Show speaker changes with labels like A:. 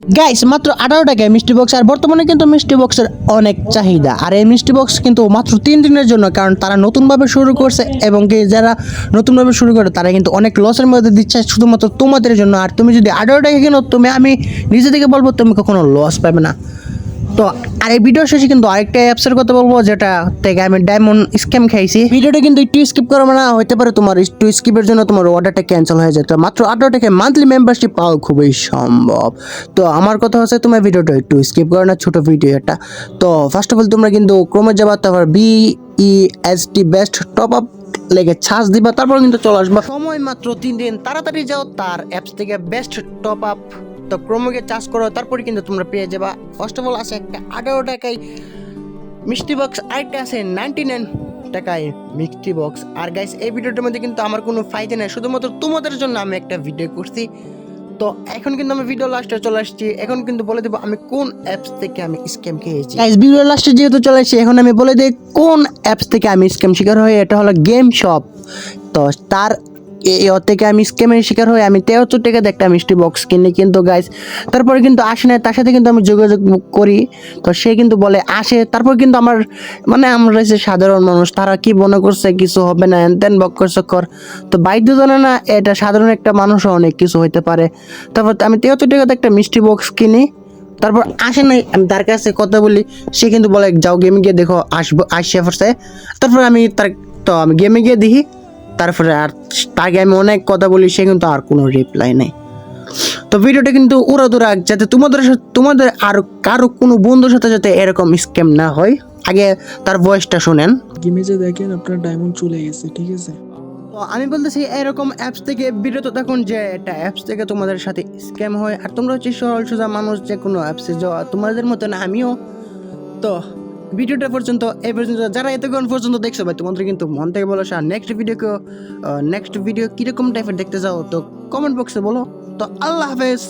A: Guys মাত্র 18 টাকায় মিষ্টি বক্স, আর বর্তমানে কিন্তু মিষ্টি বক্সের অনেক চাহিদা। আর এই মিষ্টি বক্স কিন্তু মাত্র 3 দিনের জন্য, কারণ তারা নতুনভাবে শুরু করছে এবং কি যারা নতুনভাবে শুরু করে তারা কিন্তু অনেক লসের মধ্যে দিচ্ছে শুধুমাত্র তোমাদের জন্য। আর তুমি যদি 18 টাকা কেনো, আমি নিজে থেকে বলবো তুমি কখনো লস পাবে না। তো আর এই ভিডিও শেষে কিন্তু আরেকটা অ্যাপসের কথা বলবো, যেটা থেকে আমি ডায়মন্ড স্ক্যাম খাইছি। ভিডিওটা কিন্তু একটু স্কিপ করবো না, হতে পারে তোমার একটু স্কিপের জন্য তোমার অর্ডারটা ক্যান্সেল হয়ে যেত। মাত্র 18 টাকায় মান্থলি মেম্বারশিপ পাওয়া খুবই সম্ভব। তো আমার কথা হচ্ছে তোমার ভিডিওটা একটু স্কিপ করো না, ছোট ভিডিও এটা। তো ফার্স্ট অফ অল তোমরা কিন্তু ক্রমে যাবা, তারপর BEST বেস্ট টপ আপ লেগে ছাঁচ দিবা, তারপর কিন্তু চলে আসবা। সময় মাত্র 3 দিন, তাড়াতাড়ি যাও তার অ্যাপস থেকে বেস্ট টপ আপ তো ক্রমকে চার্জ করো, তারপরে কিন্তু তোমরা পেয়ে যাবা। ফার্স্ট অফ অল আছে একটা 18 টাকায় মিষ্টি বক্স, আরেকটা আছে 99 টাকায় মিষ্টি বক্স। আর গাইস এই ভিডিওটার মধ্যে কিন্তু আমার কোনো ফায়দা নেই, শুধুমাত্র তোমাদের জন্য আমি একটা ভিডিও করছি। তো এখন কিন্তু আমি ভিডিও লাস্টে চলে আসছি, এখন কিন্তু বলে দেবো আমি কোন অ্যাপস থেকে আমি স্ক্যাম খেয়েছি। গাইস ভিডিও লাস্টে যেহেতু চলে আসছি, এখন আমি বলে দিই কোন অ্যাপস থেকে আমি স্ক্যাম শিকার হই। এটা হলো গেম শপ। তো তার ওর থেকে আমি স্ক্যামের শিকার হয়ে আমি 73 টাকাতে একটা মিষ্টি বক্স কিনি, কিন্তু গাইস তারপরে কিন্তু আসে না। তার সাথে কিন্তু আমি যোগাযোগ করি, তো সে কিন্তু বলে আসে। তারপর কিন্তু আমার আমরা যে সাধারণ মানুষ, তারা কি মনে করছে কিছু হবে না, এন বক্কর চক্কর। তো বাধ্য জানে না এটা সাধারণ একটা মানুষও অনেক কিছু হইতে পারে। তারপর আমি 73 টাকাতে একটা মিষ্টি বক্স কিনি, তারপর আসে নাই। আমি তার কাছে কথা বলি, সে কিন্তু বলে যাও গেমে গিয়ে দেখো, আসে পড়ছে। তারপর আমি আমি গেমে গিয়ে দেখি, তারপরে আর তাকে আমি অনেক কথা বলি, সে কিন্তু আর কোনো রিপ্লাই নেই। তো ভিডিওটা কিন্তু উড়াদুরা, যাতে তোমাদের আর কারো কোনো বন্ধুর সাথে যাতে এরকম স্ক্যাম না হয়, আগে তার ভয়েসটা শুনেন।
B: গেমে যে দেখেন আপনার ডায়মন্ড চলে গেছে, ঠিক আছে?
A: তো আমি বলতেছি এরকম অ্যাপস থেকে বিরত থাকুন, যে একটা অ্যাপস থেকে তোমাদের সাথে স্ক্যাম হয়। আর তোমরা হচ্ছে সরল সোজা মানুষ, যে কোনো অ্যাপসে যাওয়া তোমাদের মতন আমিও। তো ভিডিওটা পর্যন্ত এই পর্যন্ত যারা এতক্ষণ পর্যন্ত দেখছো ভাই, তোমাদের কিন্তু মন থেকে বলো নেক্সট ভিডিও কীরকম টাইপের দেখতে চাও, তো কমেন্ট বক্সে বলো। তো আল্লাহ হাফেজ।